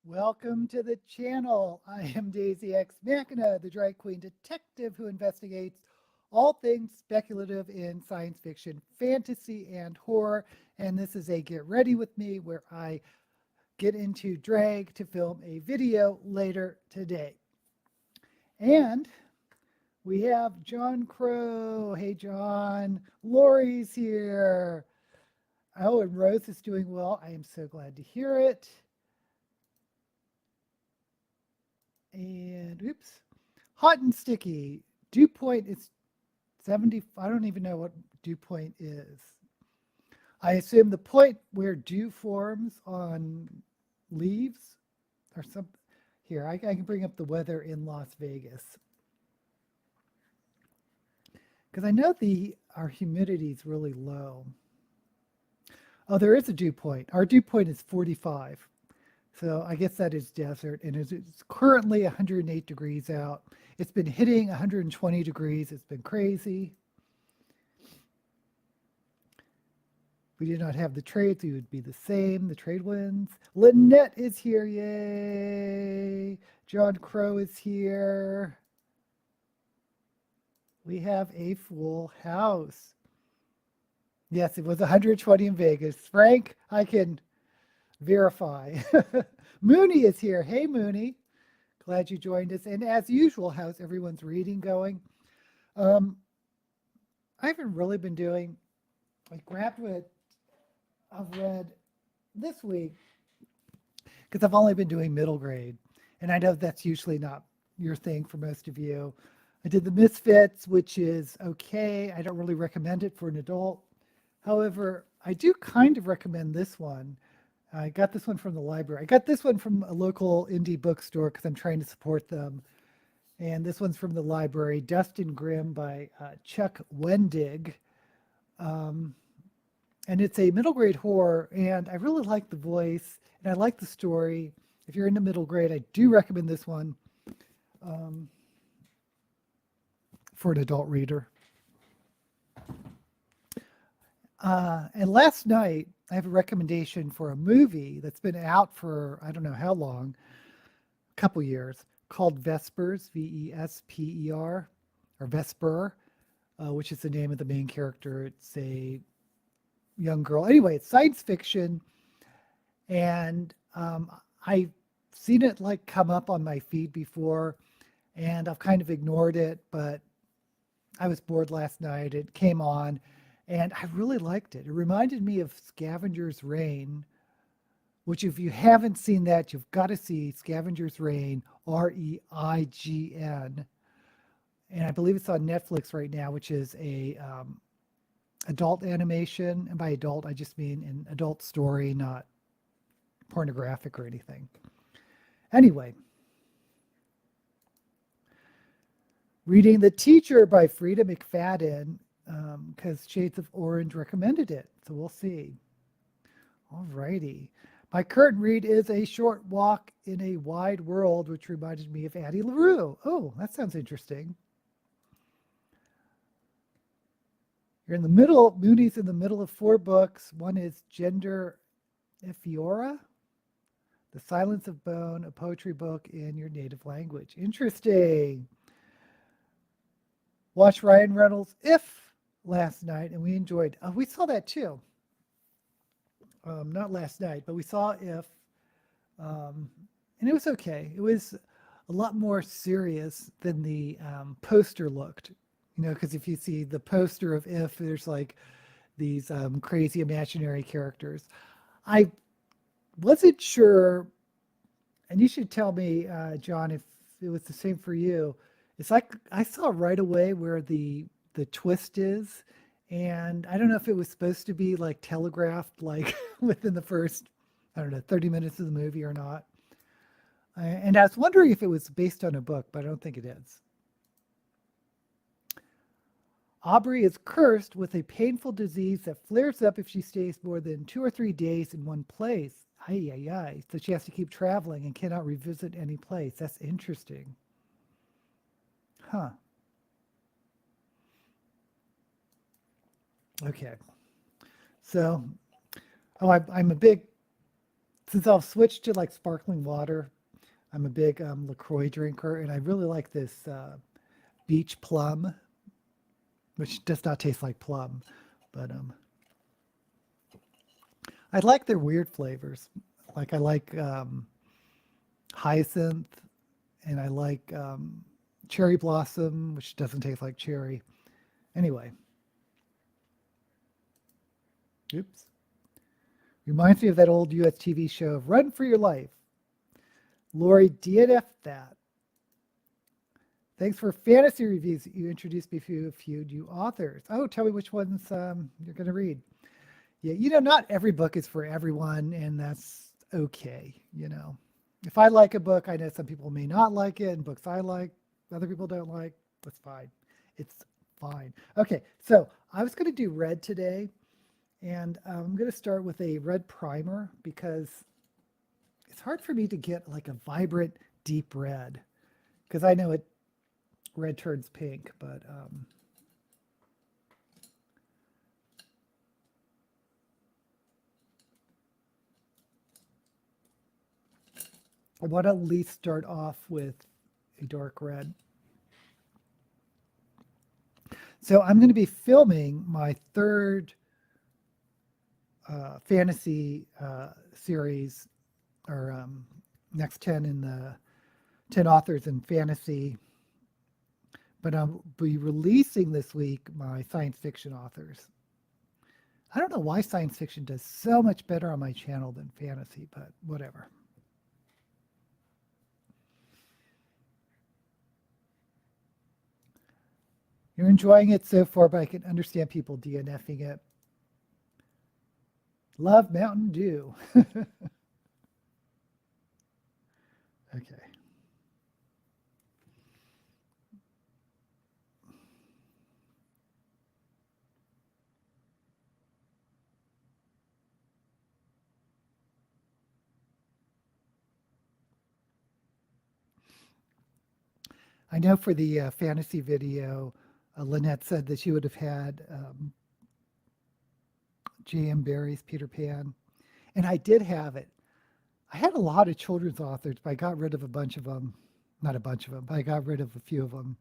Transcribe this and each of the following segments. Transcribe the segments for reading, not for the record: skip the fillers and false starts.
Welcome to the channel. I am Daisy X Machina, the drag queen detective who investigates all things speculative in science fiction, fantasy, and horror. And this is a Get Ready With Me where I get into drag to film a video later today. And we have John Crow. Hey, John. Lori's here. Oh, and Rose is doing well. I am so glad to hear it. And oops, hot and sticky. Dew point is 70. I don't even know what dew point is. I assume the point where dew forms on leaves or something. Here, I can bring up the weather in Las Vegas. Because I know our humidity is really low. Oh, there is a dew point. Our dew point is 45. So I guess that is desert, and it's currently 108 degrees out. It's been hitting 120 degrees. It's been crazy. If we did not have the trades, we would be the same. The trade wins. Lynette is here. Yay. John Crow is here. We have a full house. Yes, it was 120 in Vegas. Frank, I can verify. Mooney is here. Hey, Mooney. Glad you joined us. And as usual, how's everyone's reading going? I haven't really been doing, I grabbed what I've read this week because I've only been doing middle grade. And I know that's usually not your thing for most of you. I did the Misfits, which is okay. I don't really recommend it for an adult. However, I do kind of recommend this one. I got this one from the library. I got this one from a local indie bookstore because I'm trying to support them. And this one's from the library, Dust and Grim by Chuck Wendig. And it's a middle grade horror, and I really like the voice, and I like the story. If you're into middle grade, I do recommend this one for an adult reader. And last night, I have a recommendation for a movie that's been out for, I don't know how long, a couple years, called Vespers, Vesper, or Vesper, which is the name of the main character. It's a young girl. Anyway, it's science fiction, and I've seen it like come up on my feed before, and I've kind of ignored it, but I was bored last night. It came on. And I really liked it. It reminded me of Scavenger's Reign, which if you haven't seen that, you've got to see Scavenger's Reign, Reign. And I believe it's on Netflix right now, which is a adult animation. And by adult, I just mean an adult story, not pornographic or anything. Anyway, reading The Teacher by Frida McFadden, because Shades of Orange recommended it. So we'll see. All righty. My current read is A Short Walk in a Wide World, which reminded me of Addie LaRue. Oh, that sounds interesting. You're in the middle, Mooney's in the middle of 4 books. One is Gender Ephiora, The Silence of Bone, a poetry book in your native language. Interesting. Watched Ryan Reynolds' If last night, and we enjoyed. We saw that too. Not last night, but we saw If, and it was okay. It was a lot more serious than the poster looked. You know, because if you see the poster of If, there's like these crazy imaginary characters. I wasn't sure, and you should tell me, John, if it was the same for you. It's like I saw right away where the twist is, and I don't know if it was supposed to be like telegraphed like within the first, I don't know, 30 minutes of the movie or not. And I was wondering if it was based on a book, but I don't think it is. Aubrey is cursed with a painful disease that flares up if she stays more than 2 or 3 days in one place. Ay, ay, ay. So she has to keep traveling and cannot revisit any place. That's interesting. Huh. Okay. So, I'm a big Since I've switched to like sparkling water, I'm a big LaCroix drinker, and I really like this beach plum, which does not taste like plum, but I like their weird flavors. Like I like hyacinth, and I like cherry blossom, which doesn't taste like cherry. Anyway, oops. Reminds me of that old US TV show, Run for Your Life. Lori DNF that. Thanks for fantasy reviews. You introduced me to a few new authors. Oh, tell me which ones you're going to read. Yeah, not every book is for everyone, and that's okay. If I like a book, I know some people may not like it, and books I like, other people don't like. That's fine. It's fine. Okay, so I was going to do red today, and I'm going to start with a red primer because it's hard for me to get like a vibrant, deep red because I know red turns pink, but I want to at least start off with a dark red. So I'm going to be filming my third fantasy series, or next 10 in the 10 authors in fantasy. But I'll be releasing this week my science fiction authors. I don't know why science fiction does so much better on my channel than fantasy, but whatever. You're enjoying it so far, but I can understand people DNFing it. Love Mountain Dew. Okay. I know for the fantasy video, Lynette said that she would have had J.M. Barrie's Peter Pan, and I did have it. I had a lot of children's authors, but I got rid of a bunch of them. Not a bunch of them, but I got rid of a few of them.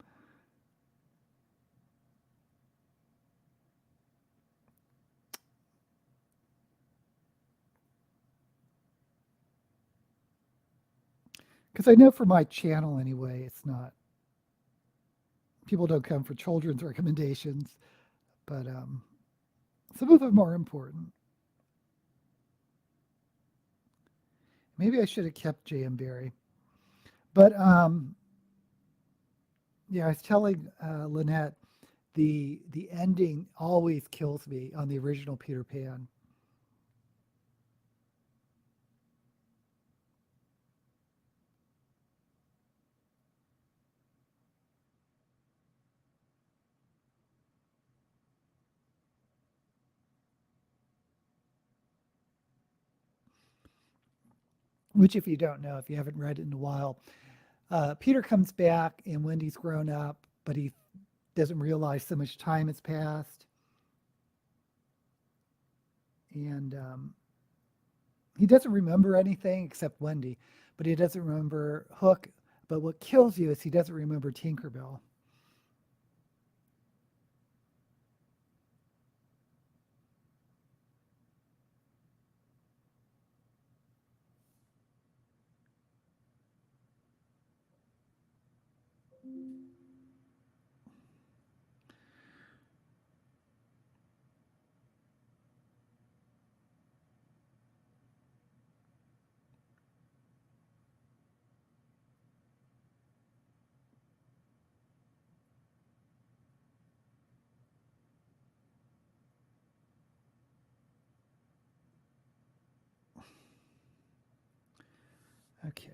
Because I know for my channel anyway, it's not, people don't come for children's recommendations, but some of them are important. Maybe I should have kept J.M. Barrie. But yeah, I was telling Lynette, the ending always kills me on the original Peter Pan. Which, if you don't know, if you haven't read it in a while, Peter comes back and Wendy's grown up, but he doesn't realize so much time has passed. And he doesn't remember anything except Wendy, but he doesn't remember Hook. But what kills you is he doesn't remember Tinkerbell. Okay.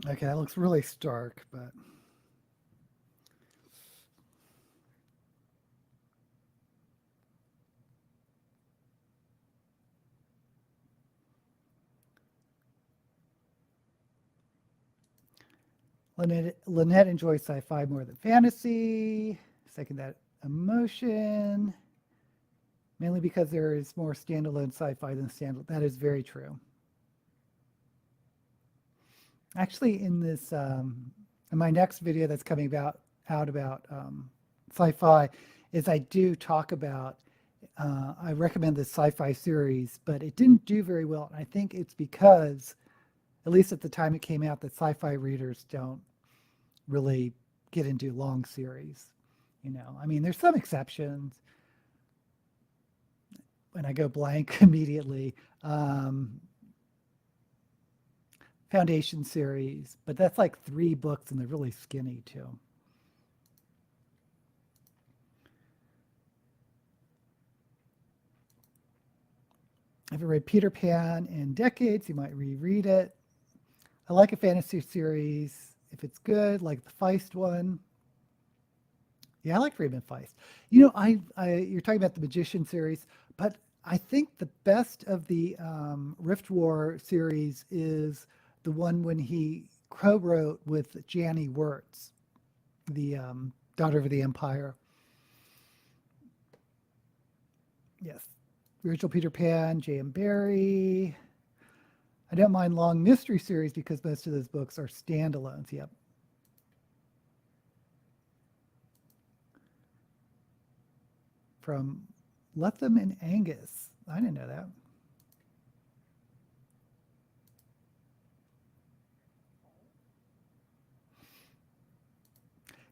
Okay, that looks really stark, but Lynette enjoys sci-fi more than fantasy. Second that emotion. Mainly because there is more standalone sci-fi than standalone. That is very true. Actually, in my next video that's coming out about sci-fi, is I do talk about. I recommend this sci-fi series, but it didn't do very well. And I think it's because, at least at the time it came out, that sci-fi readers don't really get into long series. I mean, there's some exceptions, and I go blank immediately. Foundation series, but that's like 3 books and they're really skinny too. I haven't read Peter Pan in decades. You might reread it. I like a fantasy series if it's good, like the Feist one. Yeah, I like Raymond Feist. You're talking about the Magician series, but I think the best of the Rift War series is the one when he co-wrote with Janny Wirtz, the Daughter of the Empire. Yes, the original Peter Pan, J.M. Barrie. I don't mind long mystery series because most of those books are standalones. Yep. From Lethem and Angus. I didn't know that.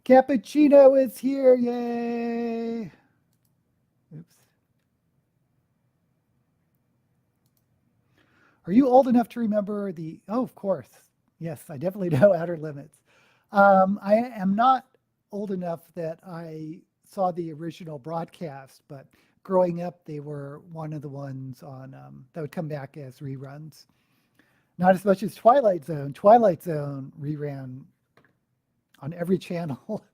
Cappuccino is here. Yay. Oops. Are you old enough to remember the? Oh, of course. Yes, I definitely know Outer Limits. I am not old enough that I saw the original broadcast, but growing up, they were one of the ones on that would come back as reruns. Not as much as Twilight Zone. Twilight Zone reran on every channel.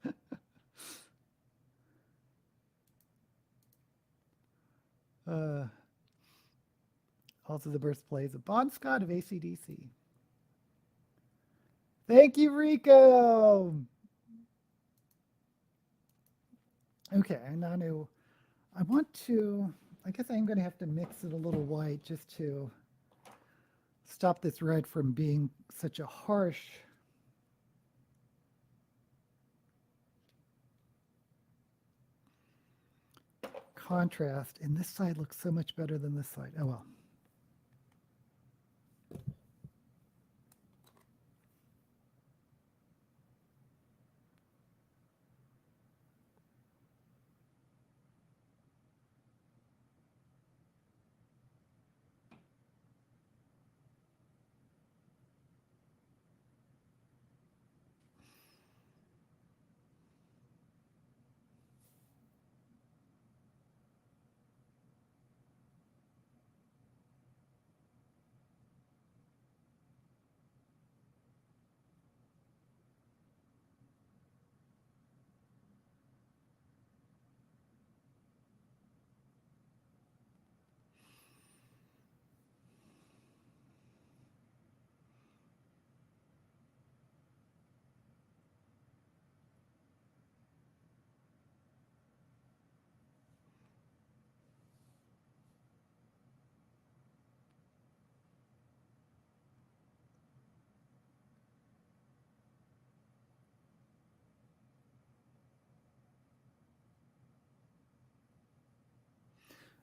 uh, Also, the birthplace of Bon Scott of AC/DC. Thank you, Rico. Okay, and I want to, I guess I'm going to have to mix it a little white just to stop this red from being such a harsh contrast. And this side looks so much better than this side. Oh well.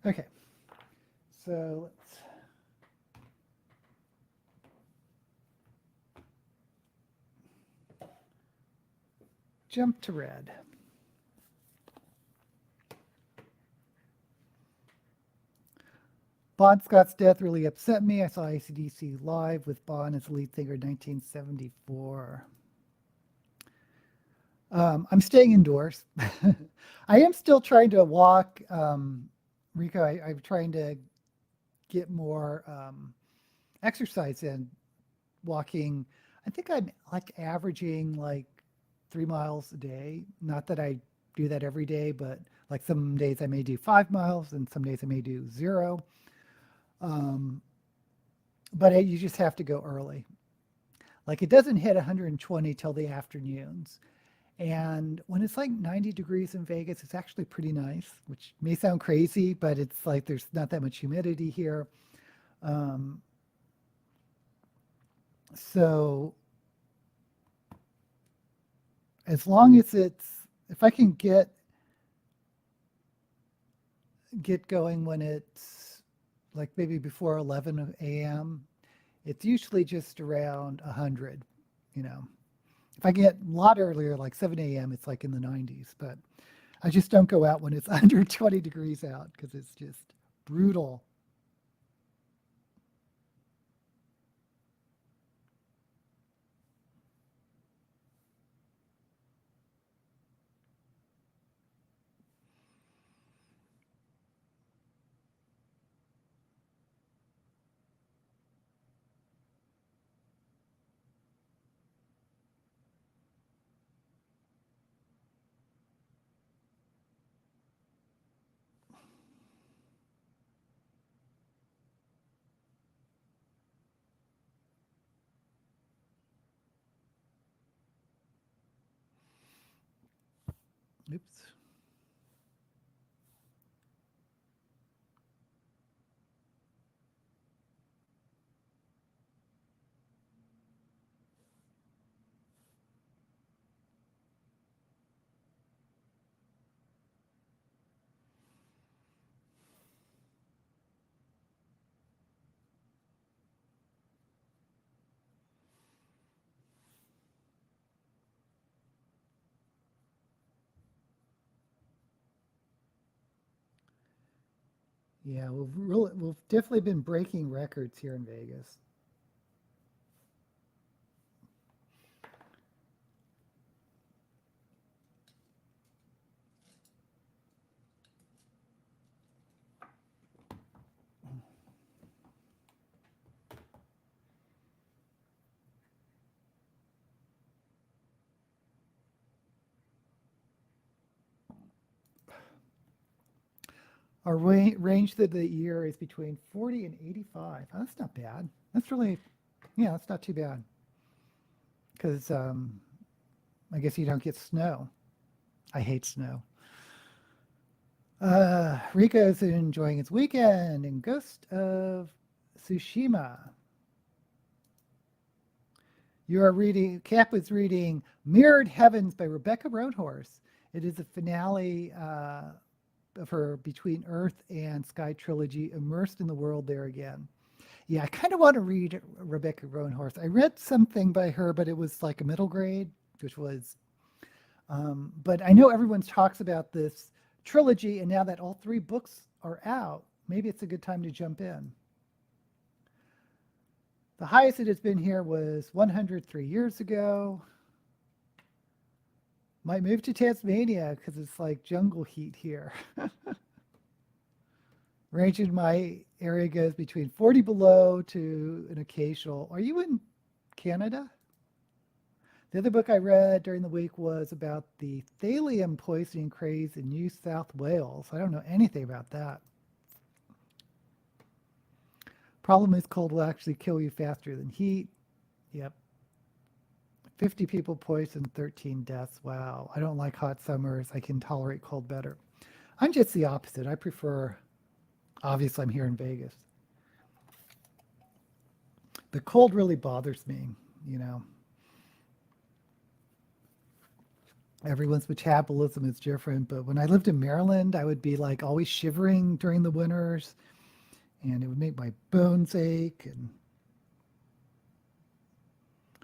Okay. So let's jump to red. Bon Scott's death really upset me. I saw AC/DC live with Bon as lead singer in 1974. I'm staying indoors. I am still trying to walk. Rico, I'm trying to get more exercise in walking. I think I'm like averaging like 3 miles a day. Not that I do that every day, but like some days I may do 5 miles and some days I may do zero. Um, but you just have to go early. Like it doesn't hit 120 till the afternoons. And when it's like 90 degrees in Vegas, it's actually pretty nice, which may sound crazy, but it's like there's not that much humidity here. Um, so as long as if I can get going when it's like maybe before 11 a.m., it's usually just around 100, you know. If I get a lot earlier, like 7 a.m., it's like in the 90s, but I just don't go out when it's under 20 degrees out because it's just brutal. Oops. Yeah, we've definitely been breaking records here in Vegas. Our range of the year is between 40 and 85. Oh, that's not bad. That's really, yeah, that's not too bad. Because I guess you don't get snow. I hate snow. Rico's enjoying his weekend in Ghost of Tsushima. You are reading, Cap is reading Mirrored Heavens by Rebecca Roanhorse. It is a finale of her Between Earth and Sky trilogy, immersed in the world there again. Yeah, I kind of want to read Rebecca Roanhorse. I read something by her, but it was like a middle grade, which was, but I know everyone talks about this trilogy, and now that all three books are out, maybe it's a good time to jump in. The highest it has been here was 103 years ago. Might move to Tasmania because it's like jungle heat here. Range in my area goes between 40 below to an occasional. Are you in Canada? The other book I read during the week was about the thallium poisoning craze in New South Wales. I don't know anything about that. Problem is, cold will actually kill you faster than heat. Yep. 50 people poisoned, 13 deaths. Wow. I don't like hot summers. I can tolerate cold better. I'm just the opposite. I prefer, obviously, I'm here in Vegas. The cold really bothers me, you know. Everyone's metabolism is different, but when I lived in Maryland, I would be like always shivering during the winters, and it would make my bones ache, and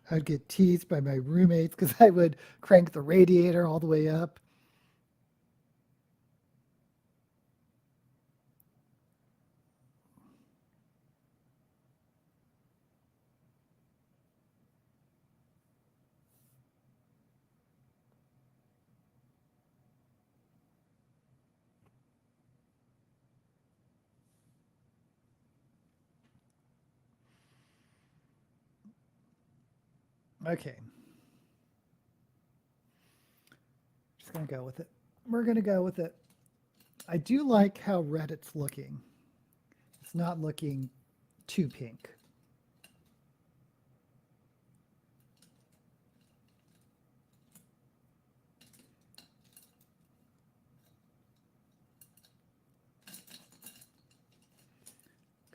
I'd get teased by my roommates because I would crank the radiator all the way up. Okay. Just going to go with it. We're going to go with it. I do like how red it's looking. It's not looking too pink.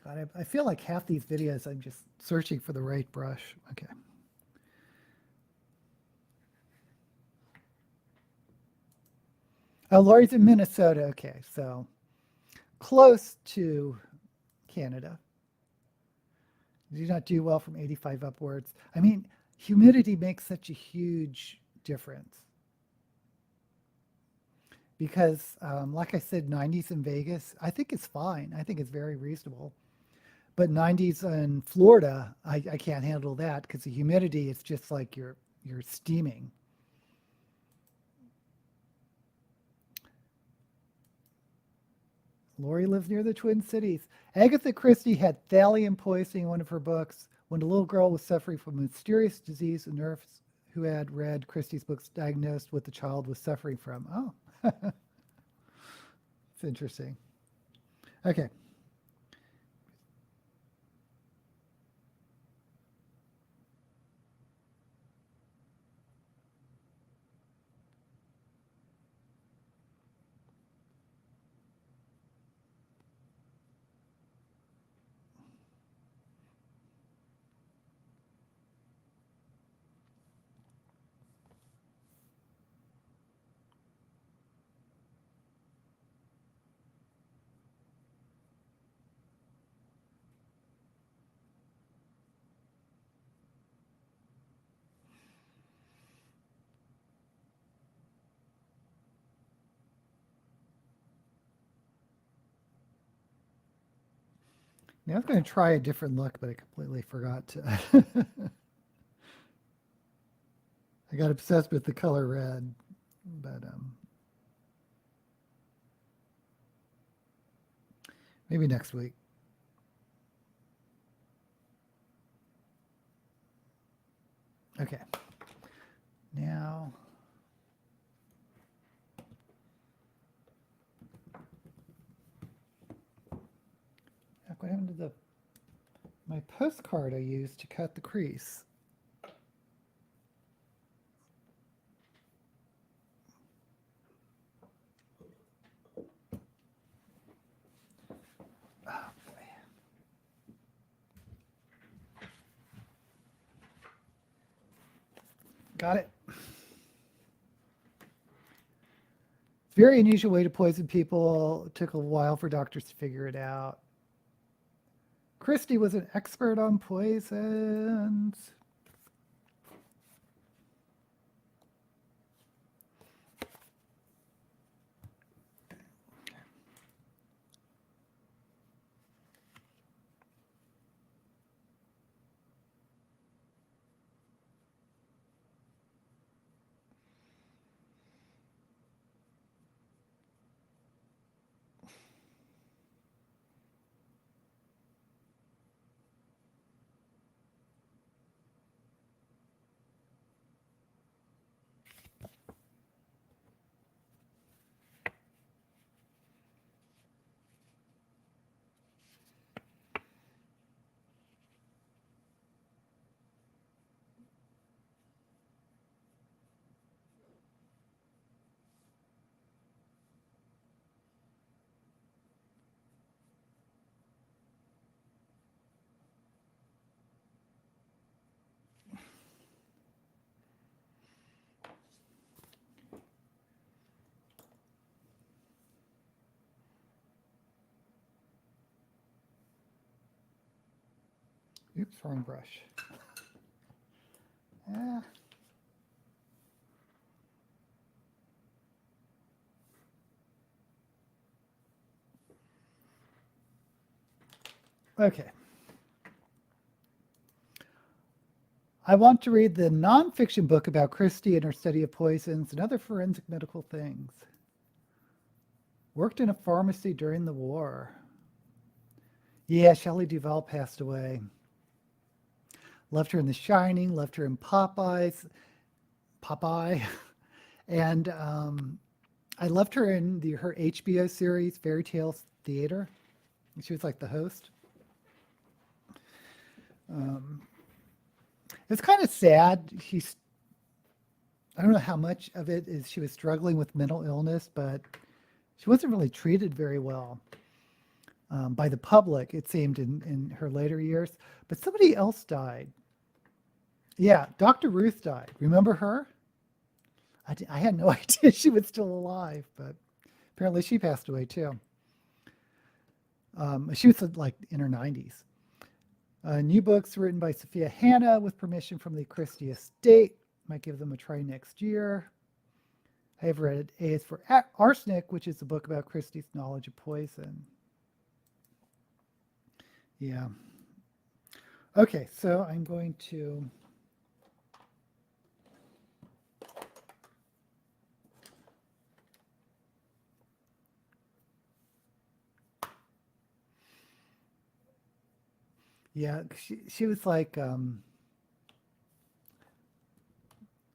God, I feel like half these videos I'm just searching for the right brush. Okay. Oh, Lori's in Minnesota. Okay, so close to Canada. Do not do well from 85 upwards. I mean, humidity makes such a huge difference. Because, like I said, 90s in Vegas, I think it's fine. I think it's very reasonable. But 90s in Florida, I can't handle that because the humidity is just like you're steaming. Lori lives near the Twin Cities. Agatha Christie had thallium poisoning in one of her books when a little girl was suffering from a mysterious disease. A nurse who had read Christie's books diagnosed what the child was suffering from. Oh, it's interesting. Okay. Now I was going to try a different look, but I completely forgot to. I got obsessed with the color red, but maybe next week. Okay. Now, what happened to my postcard I used to cut the crease? Oh, boy. Got it. It's a very unusual way to poison people. It took a while for doctors to figure it out. Christie was an expert on poisons. Oops, wrong brush. Ah. Okay. I want to read the nonfiction book about Christie and her study of poisons and other forensic medical things. Worked in a pharmacy during the war. Yeah, Shelley Duvall passed away. Loved her in The Shining. Loved her in Popeye, and I loved her in her HBO series Fairy Tales Theater. She was like the host. It's kind of sad. I don't know how much of it is she was struggling with mental illness, but she wasn't really treated very well by the public, it seemed, in her later years. But somebody else died. Yeah, Dr. Ruth died. Remember her? I had no idea she was still alive, but apparently she passed away too. She was like in her 90s. New books written by Sophia Hanna with permission from the Christie estate. Might give them a try next year. I have read A is for Arsenic, which is a book about Christie's knowledge of poison. Yeah. Okay, so I'm going to yeah, she was like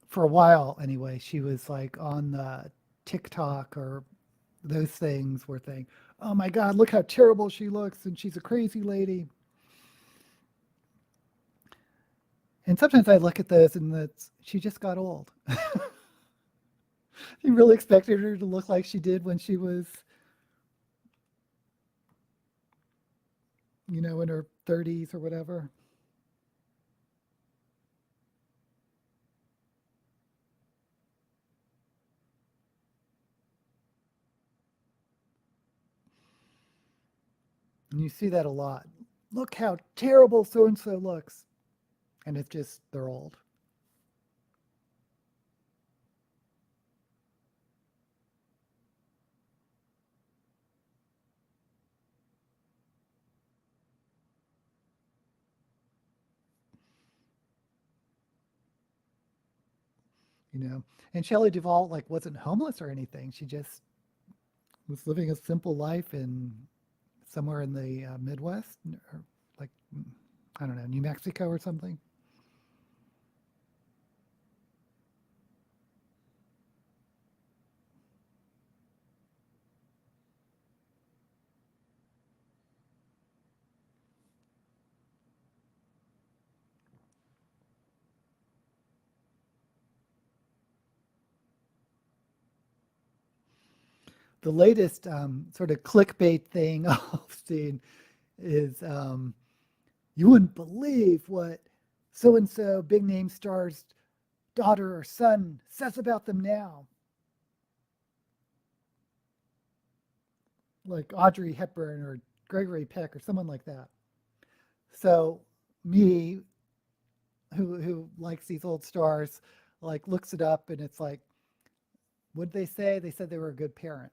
for a while anyway, she was like on the TikTok or those things where saying, "Oh my God, look how terrible she looks, and she's a crazy lady." And sometimes I look at those and she just got old. You really expected her to look like she did when she was, in her 30s or whatever. And you see that a lot. Look how terrible so and so looks. And it's just, they're old. you know. And Shelley Duvall like wasn't homeless or anything. She just was living a simple life in somewhere in the Midwest, or like I don't know, New Mexico or something. The latest sort of clickbait thing I've seen is you wouldn't believe what so and so big name star's daughter or son says about them now. Like Audrey Hepburn or Gregory Peck or someone like that. So me, who likes these old stars, like looks it up and it's like, what did they say? They said they were a good parent.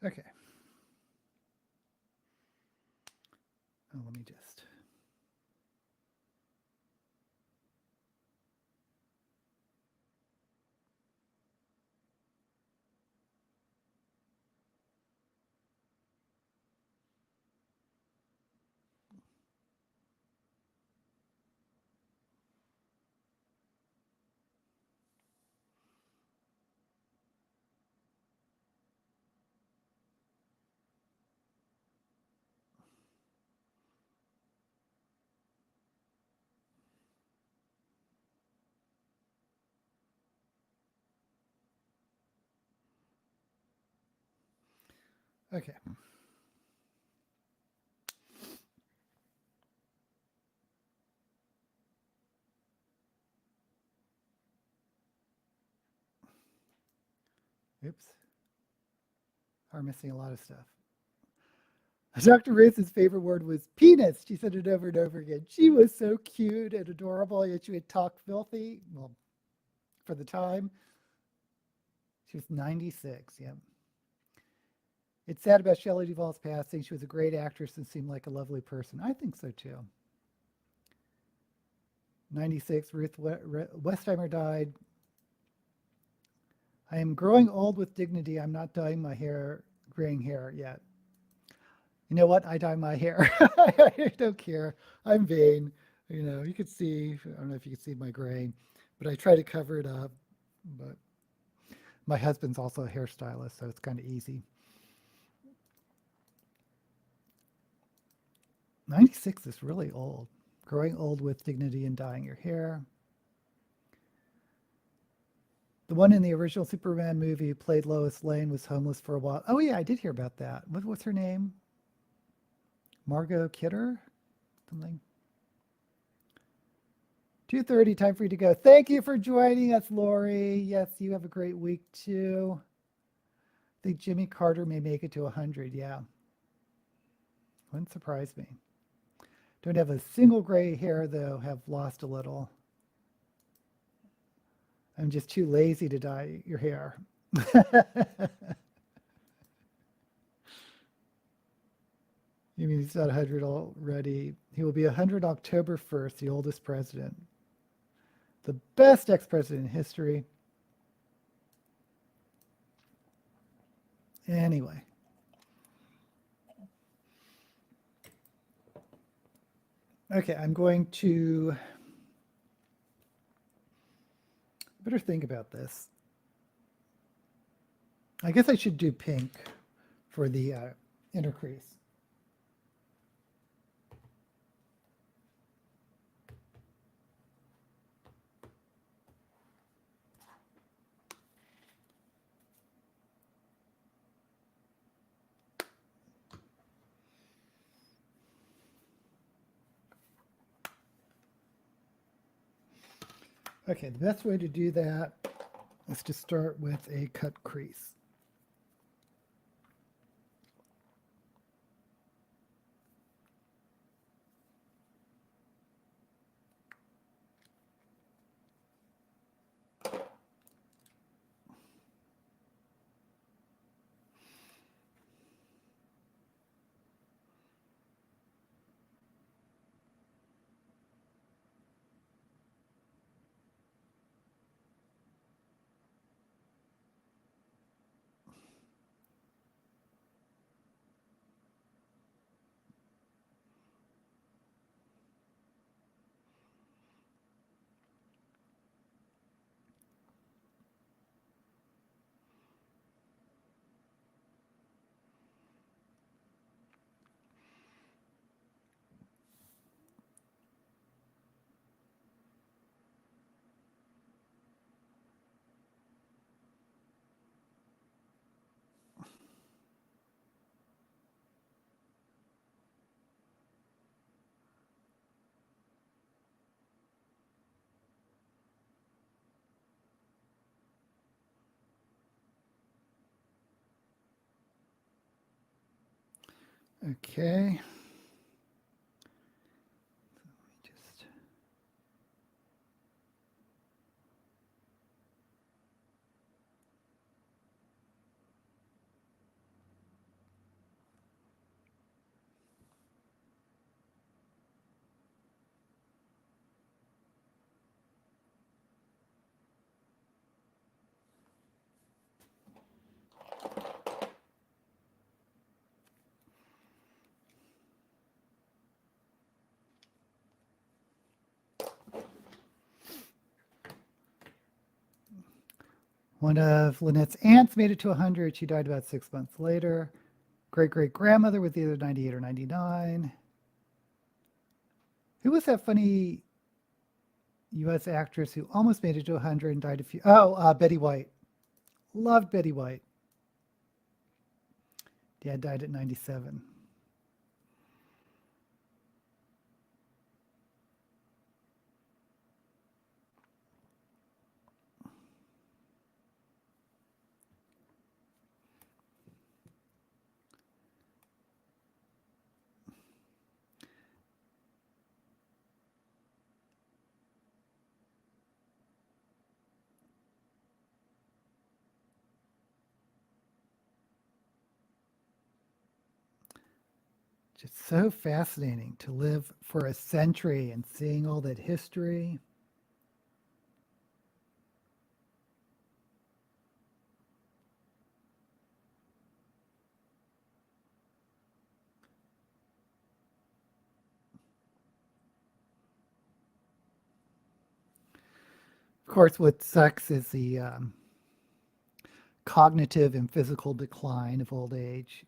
Okay. Oh, let me just. Okay. Oops. Are missing a lot of stuff. Dr. Ruth's favorite word was penis. She said it over and over again. She was so cute and adorable, yet she would talk filthy. Well, for the time, she was 96. Yeah. It's sad about Shelley Duvall's passing. She was a great actress and seemed like a lovely person. I think so too. 96, Ruth Westheimer died. I am growing old with dignity. I'm not dyeing my hair, graying hair yet. You know what? I dye my hair. I don't care. I'm vain. You know, you could see, I don't know if you can see my gray, but I try to cover it up. But my husband's also a hairstylist, so it's kind of easy. 96 is really old. Growing old with dignity and dyeing your hair. The one in the original Superman movie who played Lois Lane was homeless for a while. Oh yeah, I did hear about that. What's her name? Margot Kidder? Something. 2:30, time for you to go. Thank you for joining us, Lori. Yes, you have a great week too. I think Jimmy Carter may make it to 100. Yeah. Wouldn't surprise me. Don't have a single gray hair, though. Have lost a little. I'm just too lazy to dye your hair. You mean he's not 100 already? He will be 100 October 1st, the oldest president. The best ex-president in history. Anyway. Okay, I'm going to better think about this. I guess I should do pink for the inner crease. Okay, the best way to do that is to start with a cut crease. Okay. Just one of Lynette's aunts made it to 100. She died about 6 months later. Great-great-grandmother was either 98 or 99. Who was that funny U.S. actress who almost made it to 100 and died a few? Oh, Betty White. Loved Betty White. Dad died at 97. Just so fascinating to live for a century and seeing all that history. Of course, what sucks is the cognitive and physical decline of old age.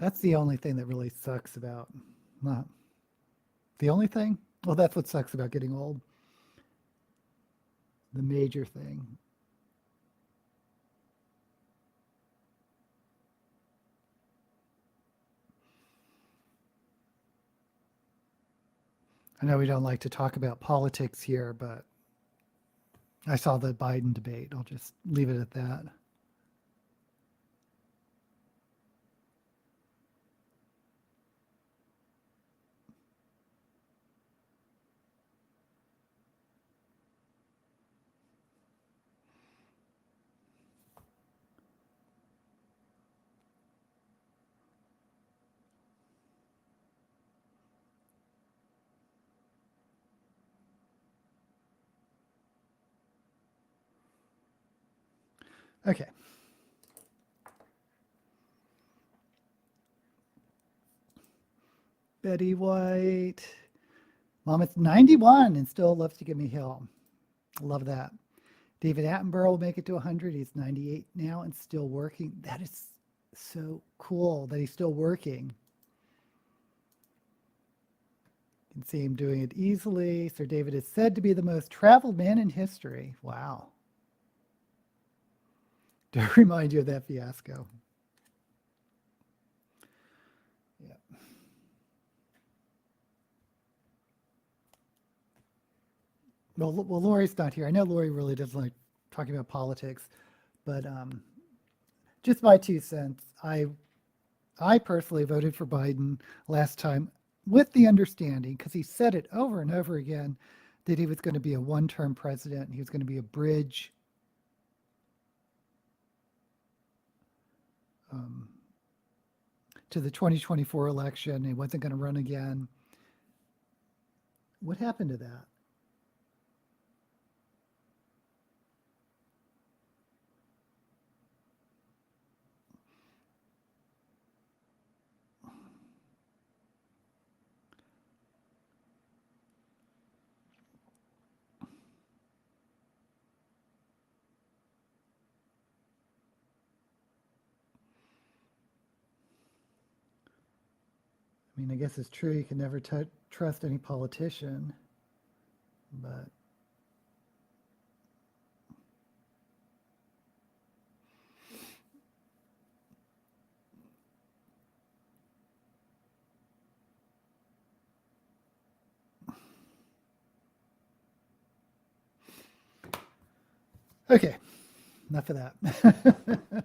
That's the only thing that really sucks about, not the only thing. Well, that's what sucks about getting old. The major thing. I know we don't like to talk about politics here, but I saw the Biden debate. I'll just leave it at that. Okay. Betty White. Mom is 91 and still loves to give me hell. Love that. David Attenborough will make it to 100. He's 98 now and still working. That is so cool that he's still working. You can see him doing it easily. Sir David is said to be the most traveled man in history. Wow. To remind you of that fiasco. Yeah. Well, Lori's not here. I know Lori really doesn't like talking about politics, but just my 2 cents. I personally voted for Biden last time with the understanding, because he said it over and over again, that he was going to be a one-term president and he was going to be a bridge to the 2024 election. He wasn't going to run again. What happened to that? I mean, I guess it's true you can never trust any politician, but okay, enough of that.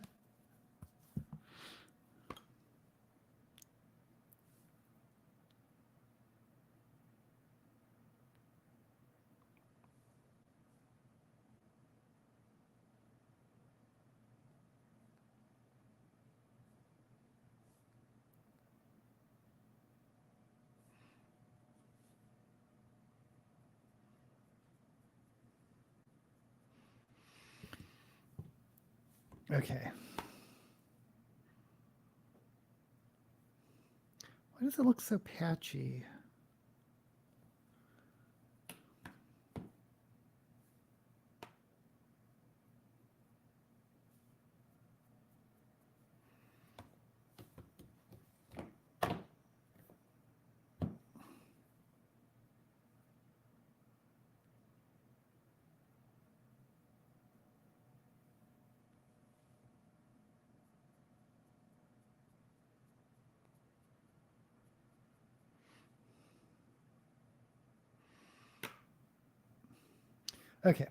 Okay. Why does it look so patchy? Okay.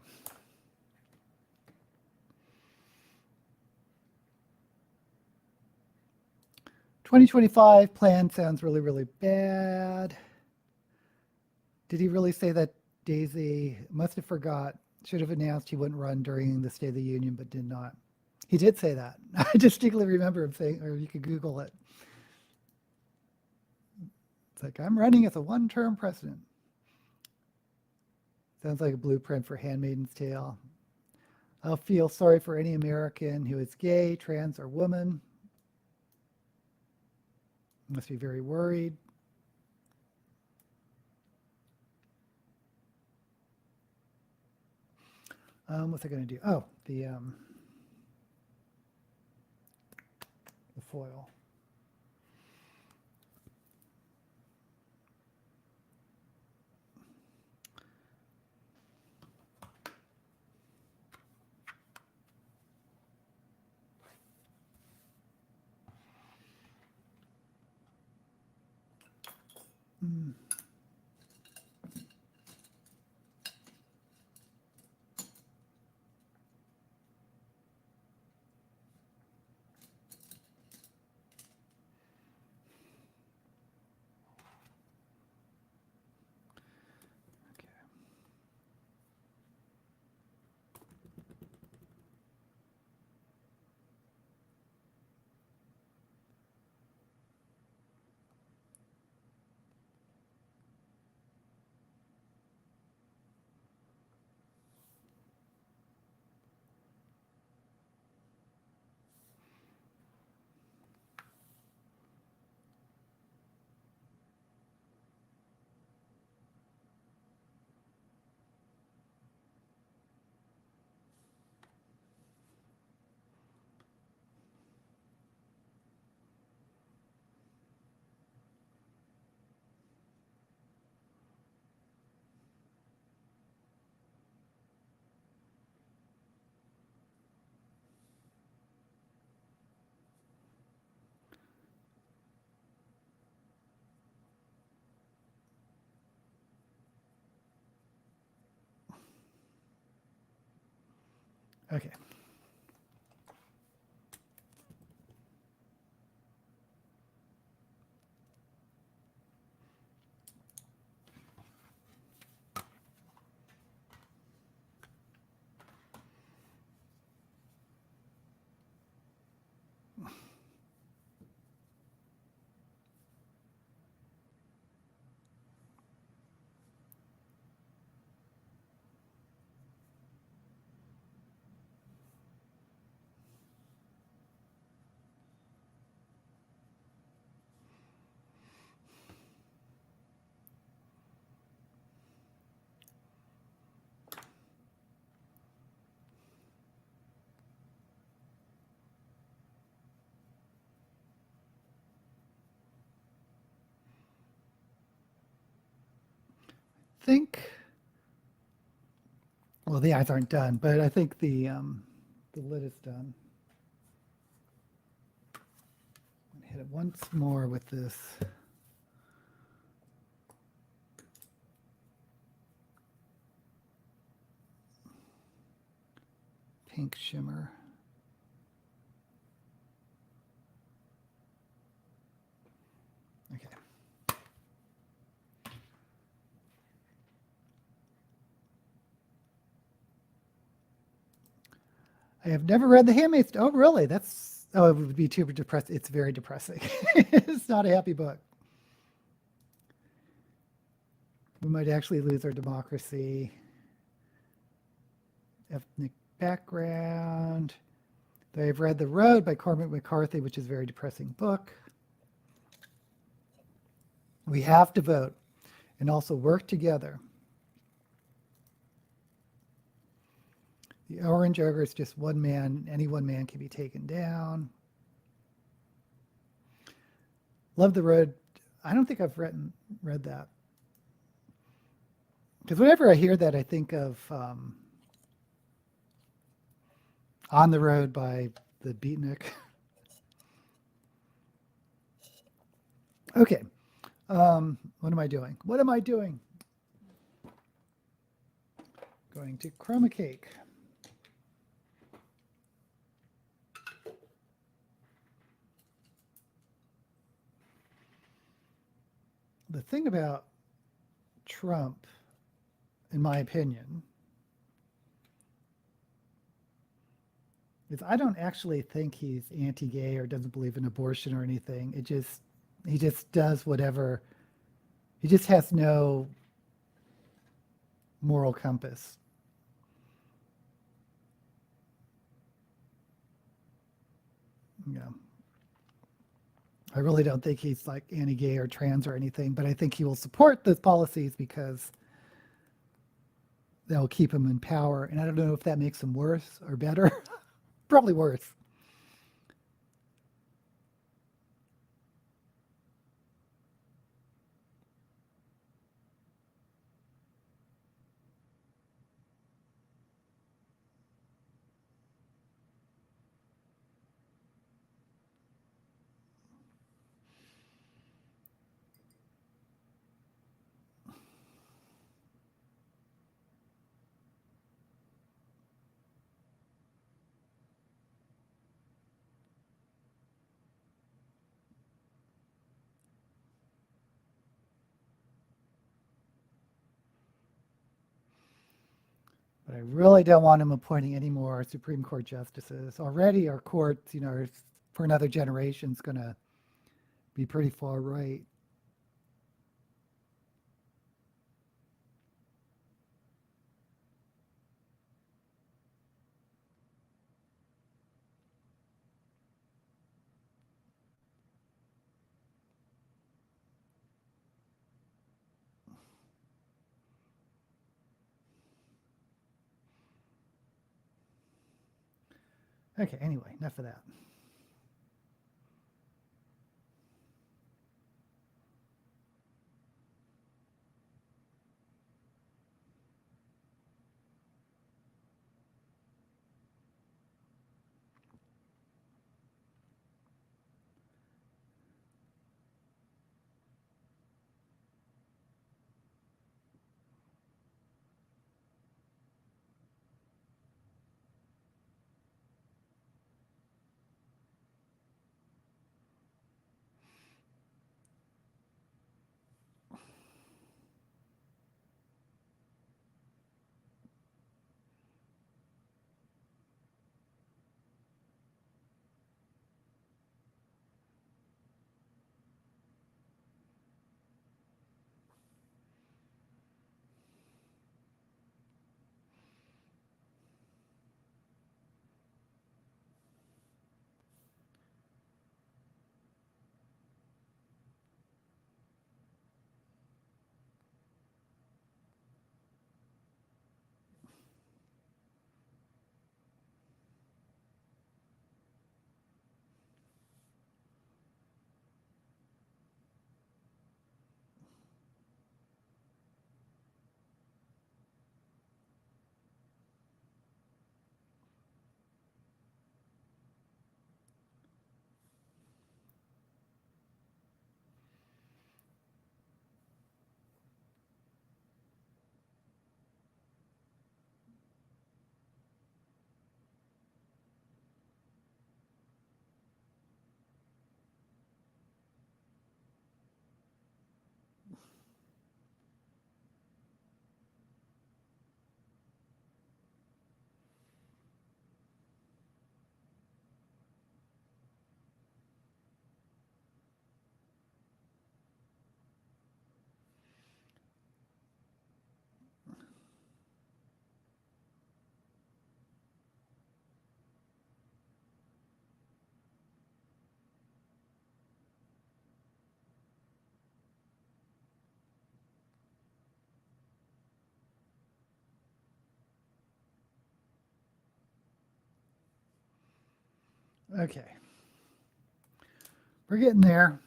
"2025 plan sounds really, really bad." Did he really say that? Daisy must have forgot. Should have announced he wouldn't run during the State of the Union, but did not. He did say that. I distinctly remember him saying, or you could Google it. It's like, "I'm running as a one-term president." Sounds like a blueprint for Handmaid's Tale. "I'll feel sorry for any American who is gay, trans, or woman. Must be very worried." What's I going to do? Oh, the foil. Okay. Think, well, the eyes aren't done, but I think the lid is done. Hit it once more with this pink shimmer. Okay. I have never read The Handmaid's Tale. Oh, really? That's, oh, it would be too depressing. It's very depressing. It's not a happy book. We might actually lose our democracy. Ethnic background. I've read The Road by Cormac McCarthy, which is a very depressing book. We have to vote and also work together. The Orange Ogre is just one man. Any one man can be taken down. Love the Road. I don't think I've read that. Because whenever I hear that, I think of On the Road by the Beatnik. Okay. What am I doing? What am I doing? Going to chroma cake. The thing about Trump, in my opinion, is I don't actually think he's anti-gay or doesn't believe in abortion or anything. He just does whatever. He just has no moral compass. Yeah. I really don't think he's like anti-gay or trans or anything, but I think he will support those policies because they'll keep him in power. And I don't know if that makes him worse or better. Probably worse. But I really don't want him appointing any more Supreme Court justices. Already our courts, for another generation is going to be pretty far right. Okay, anyway, enough of that. Okay. We're getting there.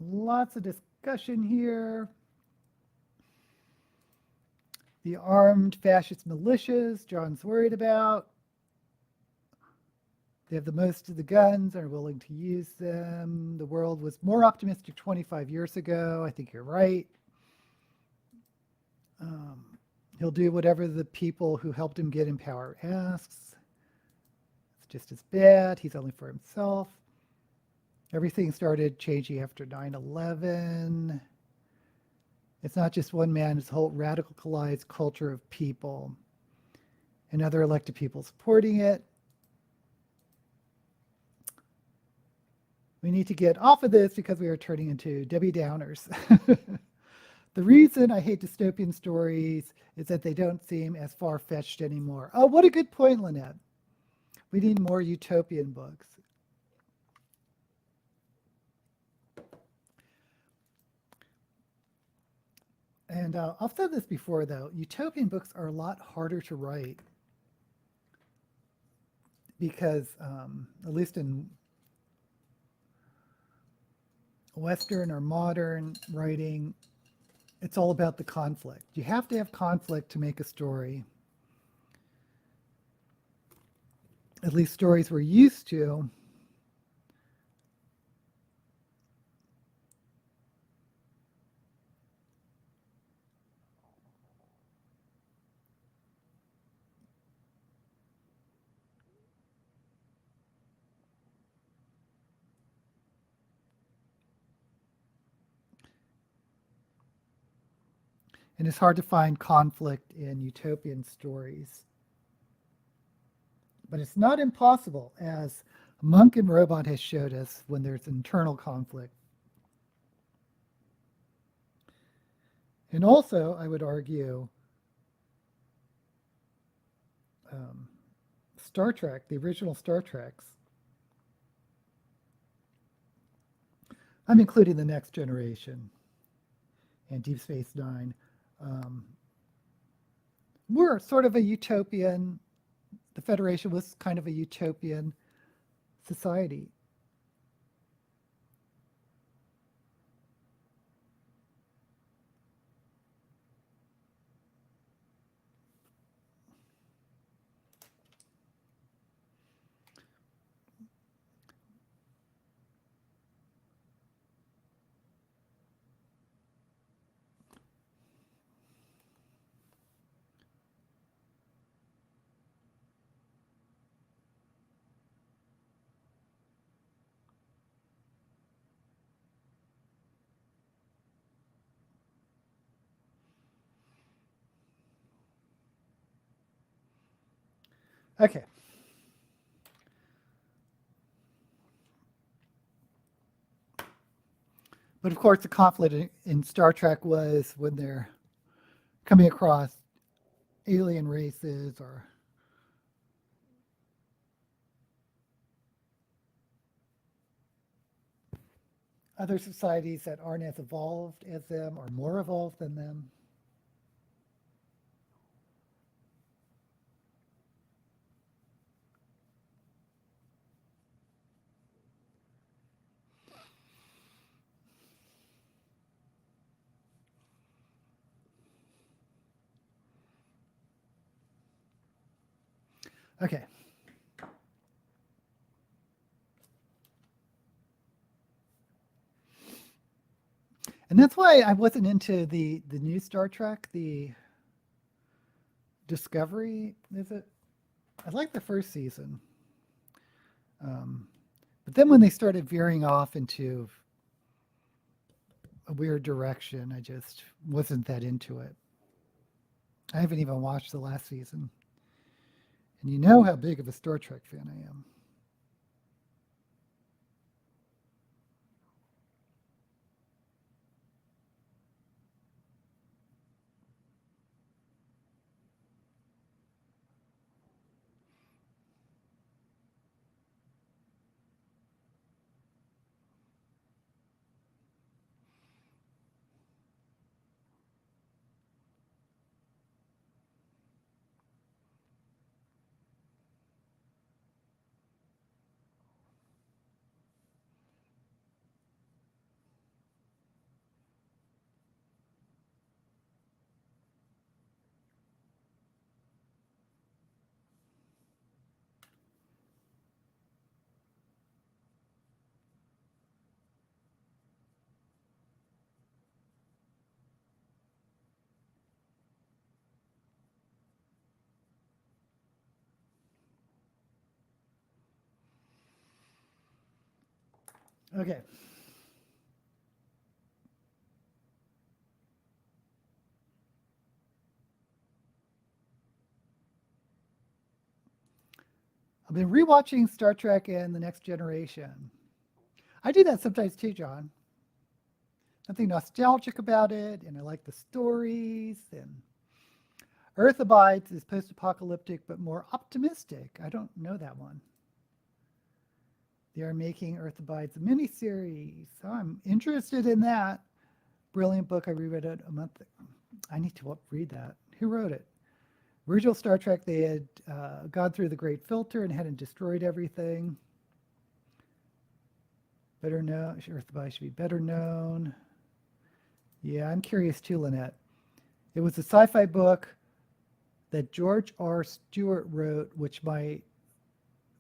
Lots of discussion here. The armed fascist militias John's worried about. They have the most of the guns, are willing to use them. The world was more optimistic 25 years ago. I think you're right. Um, he'll do whatever the people who helped him get in power asks. It's just as bad. He's only for himself. Everything started changing after 9/11. It's not just one man, it's a whole radicalized culture of people and other elected people supporting it. We need to get off of this because we are turning into Debbie Downers. The reason I hate dystopian stories is that they don't seem as far-fetched anymore. Oh, what a good point, Lynette. We need more utopian books. And I've said this before, though. Utopian books are a lot harder to write because, at least in Western or modern writing, it's all about the conflict. You have to have conflict to make a story. At least stories we're used to. And it's hard to find conflict in utopian stories. But it's not impossible, as Monk and Robot has showed us when there's internal conflict. And also, I would argue, Star Trek, the original Star Treks, I'm including the Next Generation and Deep Space Nine, were sort of a utopian, the Federation was kind of a utopian society. Okay. But of course, the conflict in Star Trek was when they're coming across alien races or other societies that aren't as evolved as them or more evolved than them. Okay. And that's why I wasn't into the new Star Trek, the Discovery, is it? I liked the first season. But then when they started veering off into a weird direction, I just wasn't that into it. I haven't even watched the last season. And you know how big of a Star Trek fan I am. Okay. I've been rewatching Star Trek and The Next Generation. I do that sometimes too, John. Something nostalgic about it, and I like the stories. And Earth Abides is post-apocalyptic but more optimistic. I don't know that one. They are making Earth Abides a miniseries. So I'm interested in that. Brilliant book. I reread it a month ago. I need to read that. Who wrote it? Original Star Trek, they had gone through the Great Filter and hadn't destroyed everything. Better known. Earth Abides should be better known. Yeah, I'm curious too, Lynette. It was a sci-fi book that George R. Stewart wrote, which might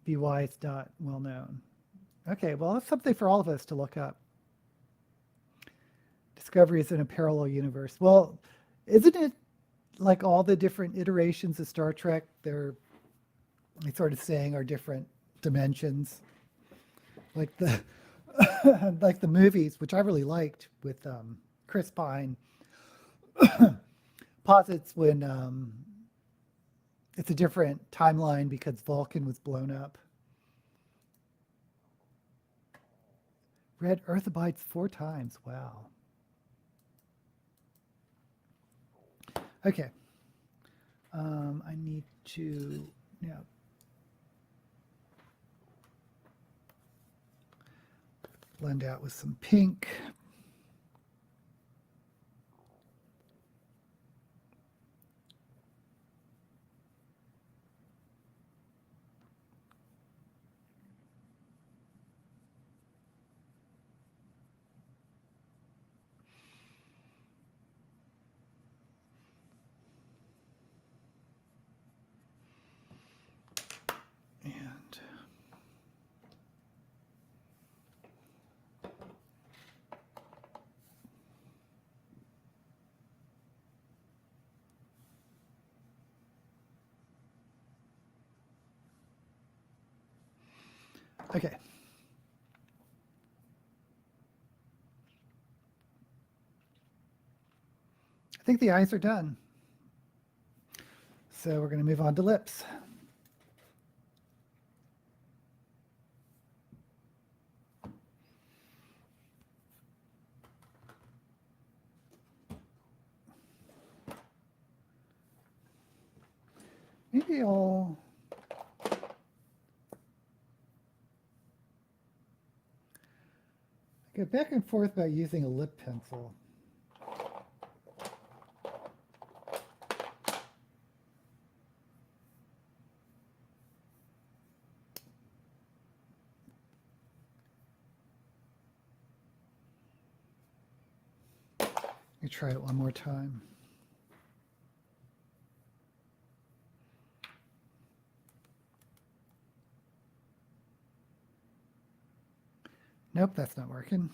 be why it's not well known. Okay, well, that's something for all of us to look up. Discovery is in a parallel universe. Well, isn't it like all the different iterations of Star Trek? They sort of saying are different dimensions. Like the like the movies, which I really liked with Chris Pine, posits when it's a different timeline because Vulcan was blown up. Read Earth Abides 4 times. Wow. Okay. I need to blend out with some pink. And okay. I think the eyes are done. So we're going to move on to lips. Maybe I'll go back and forth about using a lip pencil. Let me try it one more time. Nope, that's not working.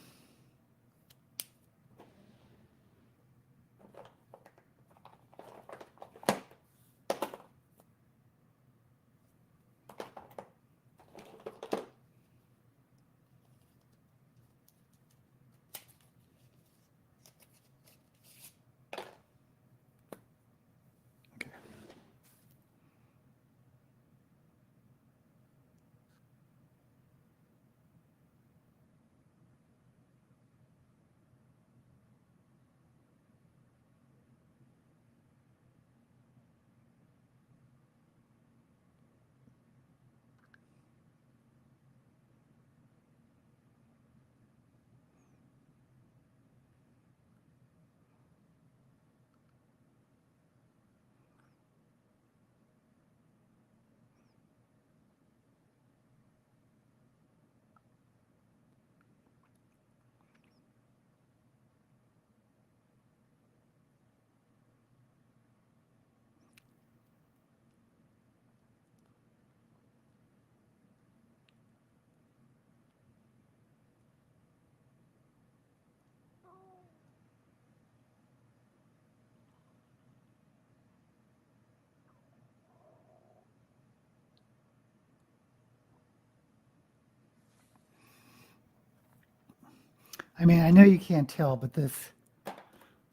I mean, I know you can't tell, but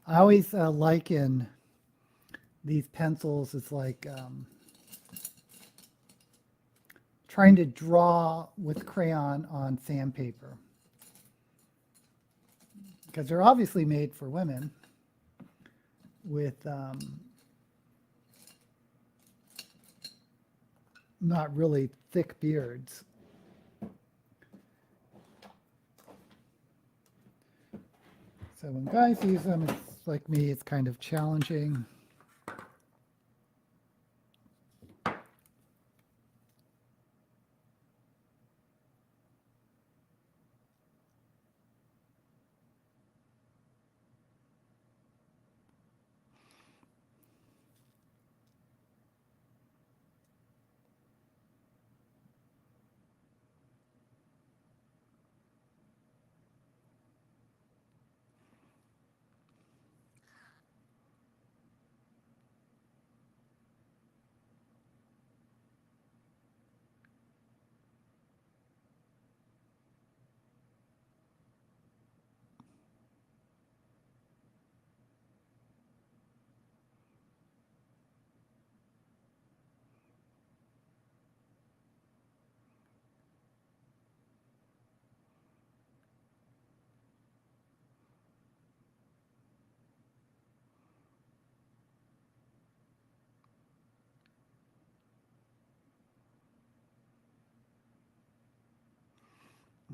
I always liken these pencils as like trying to draw with crayon on sandpaper. Because they're obviously made for women with not really thick beards. So when guys use them, it's like me, it's kind of challenging.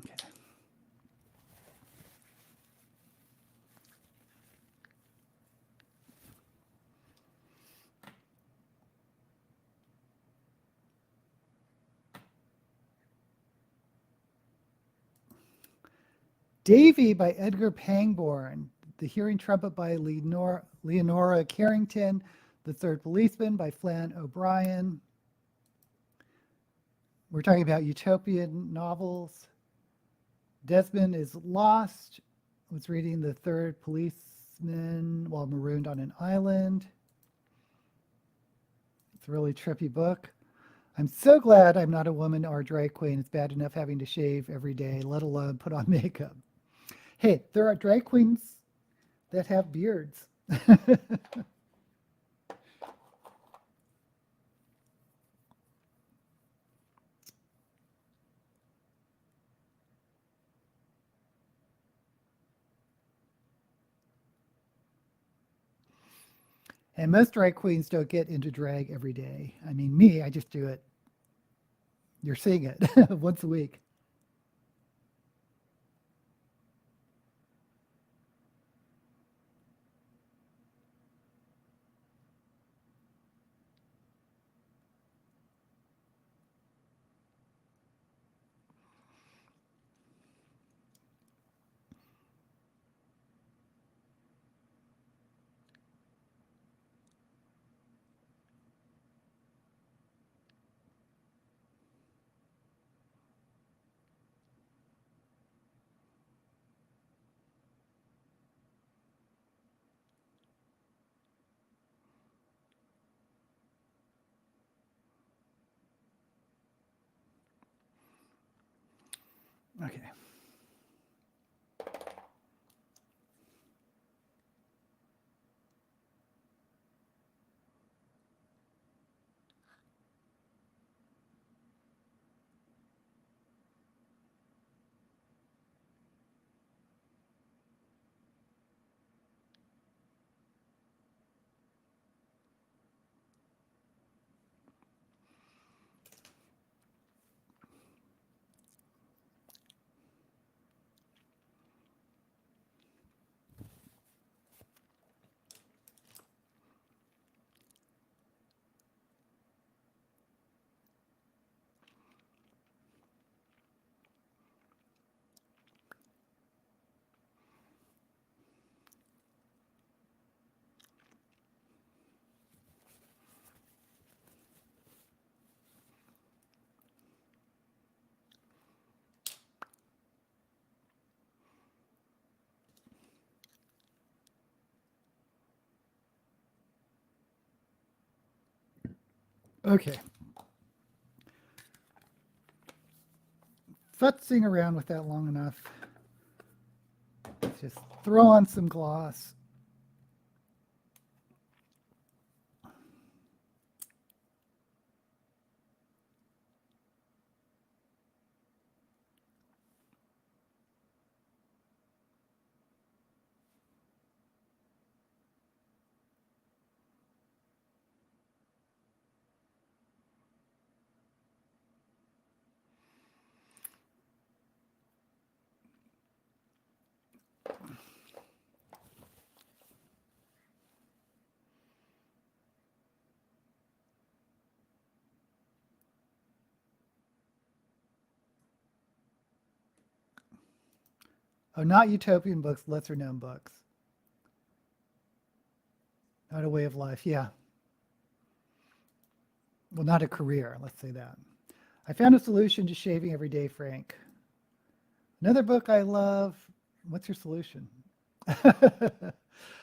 Okay. Davy by Edgar Pangborn, The Hearing Trumpet by Leonora Carrington, The Third Policeman by Flann O'Brien. We're talking about utopian novels. Desmond is lost. Was reading The Third Policeman while marooned on an island. It's a really trippy book. I'm so glad I'm not a woman or a drag queen. It's bad enough having to shave every day, let alone put on makeup. Hey, there are drag queens that have beards. And most drag queens don't get into drag every day. I mean, me, I just do it. You're seeing it once a week. Okay. Okay. Futzing around with that long enough. Just throw on some gloss. Oh, not utopian books, lesser known books. Not a way of life, yeah. Well, not a career, let's say that. I found a solution to shaving every day, Frank. Another book I love. What's your solution?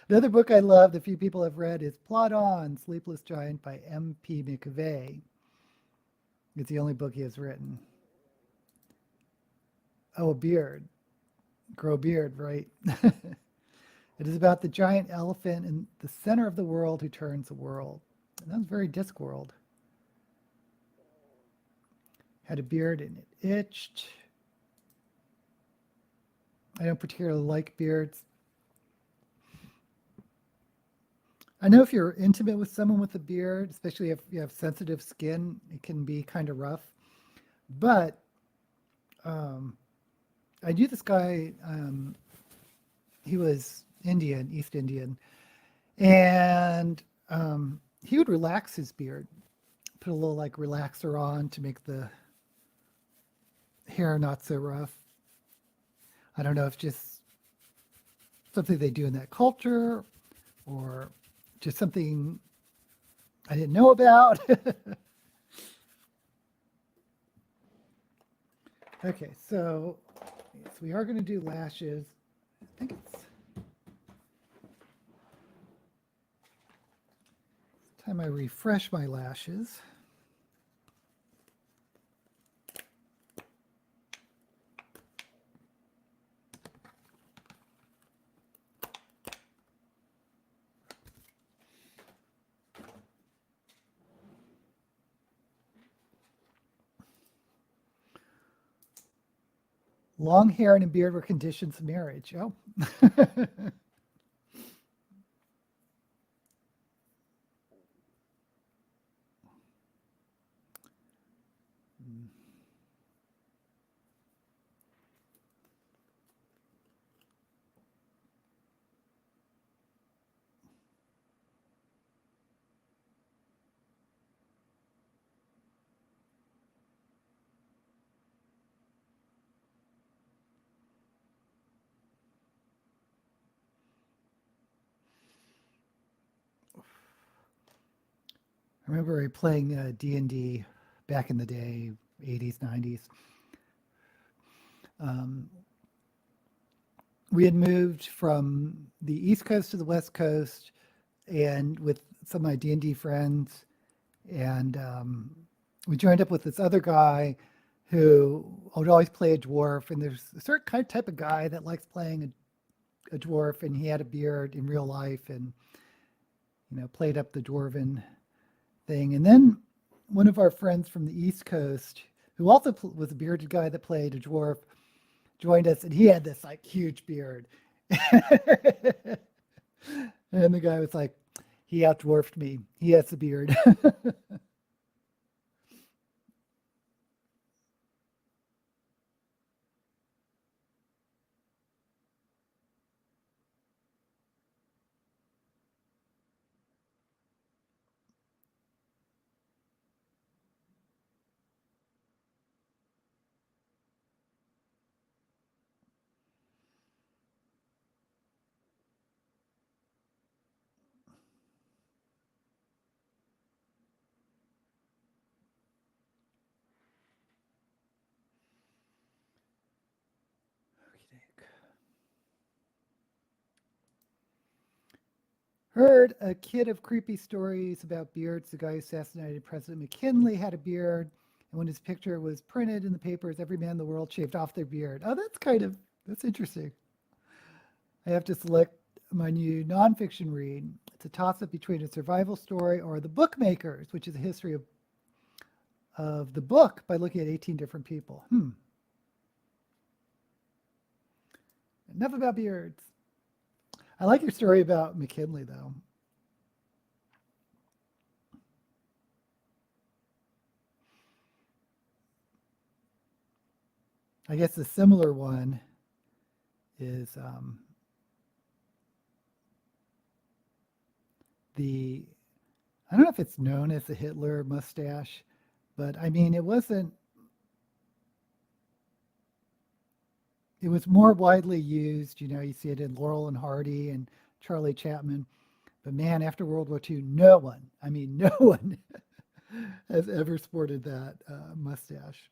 Another book I love that few people have read is Plot On, Sleepless Giant by M.P. McVeigh. It's the only book he has written. Oh, a beard. Grow a beard, right? It is about the giant elephant in the center of the world who turns the world. And that was very Discworld. Had a beard and it itched. I don't particularly like beards. I know if you're intimate with someone with a beard, especially if you have sensitive skin, it can be kind of rough. But I knew this guy, he was Indian, East Indian, and he would relax his beard, put a little like relaxer on to make the hair not so rough. I don't know if just something they do in that culture or just something I didn't know about. Okay, so we are going to do lashes. I think it's time I refresh my lashes. Long hair and a beard were conditions of marriage. Oh. I remember playing D&D back in the day, 80s, 90s. We had moved from the East Coast to the West Coast, and with some of my D&D friends, and we joined up with this other guy who would always play a dwarf. And there's a certain kind of type of guy that likes playing a dwarf, and he had a beard in real life, and played up the dwarven thing. And then one of our friends from the East Coast, who also was a bearded guy that played a dwarf, joined us, and he had this like huge beard. And the guy was like, he outdwarfed me. He has a beard. Heard a kid of creepy stories about beards. The guy who assassinated President McKinley had a beard, and when his picture was printed in the papers, every man in the world shaved off their beard. Oh, that's interesting. I have to select my new nonfiction read. It's a toss-up between a survival story or The Bookmakers, which is a history of the book by looking at 18 different people. Enough about beards. I like your story about McKinley, though. I guess the similar one is I don't know if it's known as the Hitler mustache, but I mean, it was more widely used. You know, you see it in Laurel and Hardy and Charlie Chaplin. But man, after World War II, no one, I mean, no one has ever sported that mustache.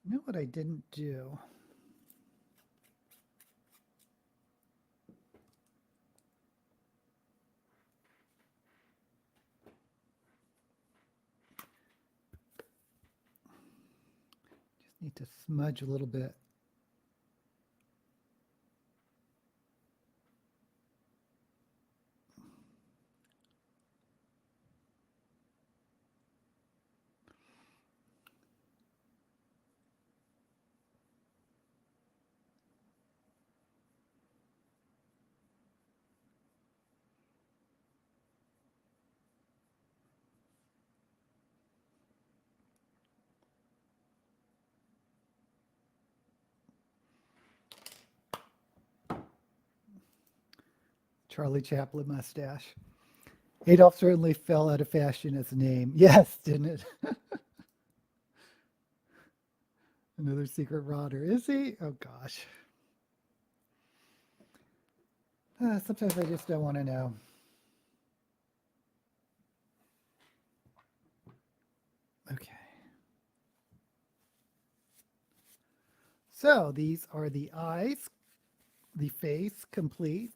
You know what I didn't do? Just need to smudge a little bit. Charlie Chaplin mustache. Adolf certainly fell out of fashion as a name. Yes, didn't it? Another secret rotter. Is he? Oh, gosh. Sometimes I just don't want to know. Okay. So these are the eyes, the face complete.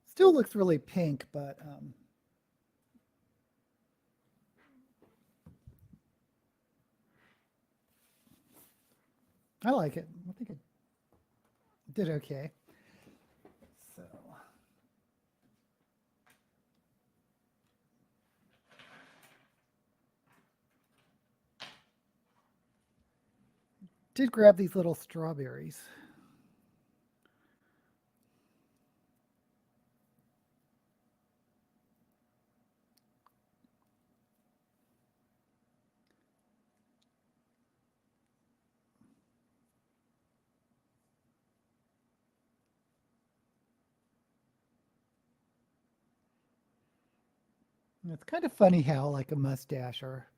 Still looks really pink, but I like it. I think it did okay. So did grab these little strawberries. And it's kind of funny how like a mustache or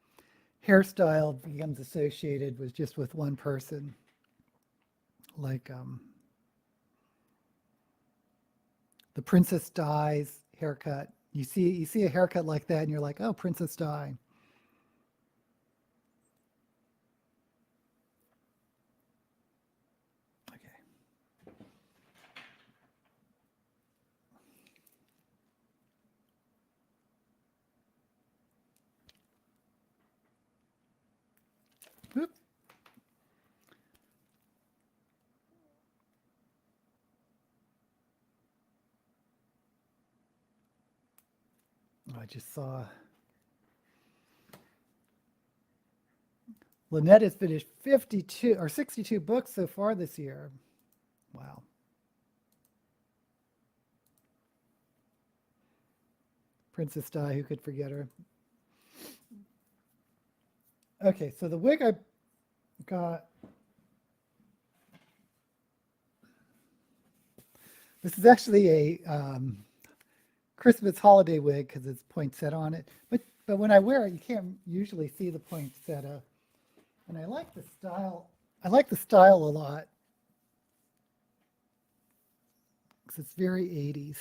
hairstyle becomes associated with just with one person. Like the Princess Di's haircut. You see a haircut like that and you're like, oh, Princess Di. Okay. Whoop. I just saw Lynette has finished 52 or 62 books so far this year. Wow. Princess Di, who could forget her? Okay, so the wig I got, this is actually a Christmas holiday wig because it's poinsettia on it. But but when I wear it, you can't usually see the poinsettia. And I like the style. I like the style a lot because it's very 80s.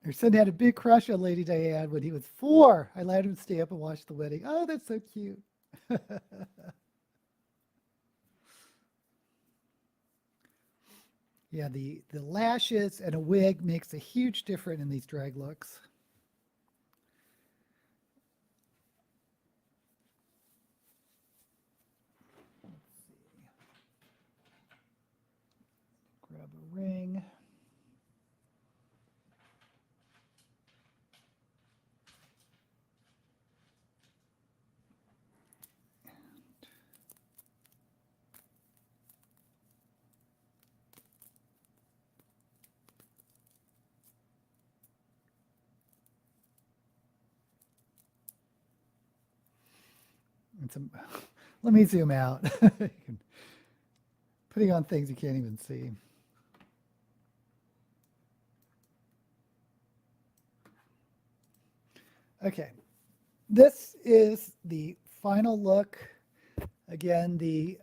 Her son had a big crush on Lady Diane when he was 4. I let him stay up and watch the wedding. Oh, that's so cute. Yeah, the lashes and a wig makes a huge difference in these drag looks. Let's see. Grab a ring. And some, let me zoom out. Putting on things you can't even see. Okay, this is the final look. Again, the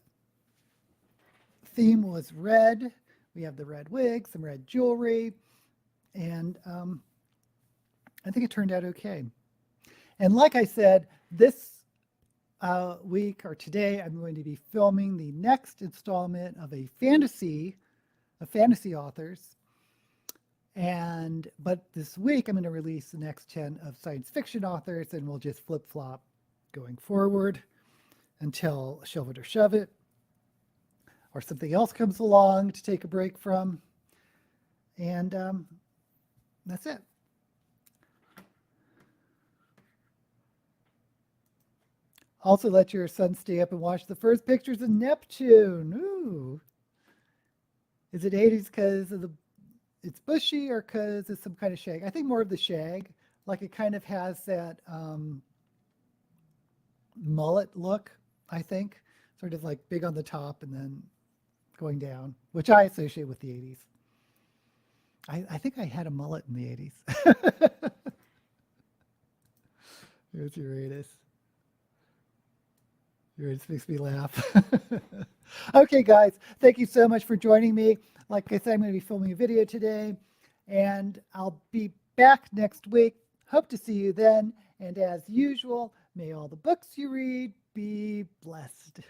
theme was red. We have the red wig, some red jewelry, and I think it turned out okay. And like I said, this week or today, I'm going to be filming the next installment of fantasy authors. But this week I'm going to release the next 10 of science fiction authors, and we'll just flip-flop going forward until Shove It or Shove It, or something else comes along to take a break from. And that's it. Also, let your son stay up and watch the first pictures of Neptune. Ooh. Is it 80s because of it's bushy, or because it's some kind of shag? I think more of the shag. Like it kind of has that mullet look, I think. Sort of like big on the top and then going down, which I associate with the 80s. I think I had a mullet in the 80s. Here's Uranus. Uranus makes me laugh. Okay, guys, thank you so much for joining me. Like I said, I'm going to be filming a video today, and I'll be back next week. Hope to see you then. And as usual, may all the books you read be blessed.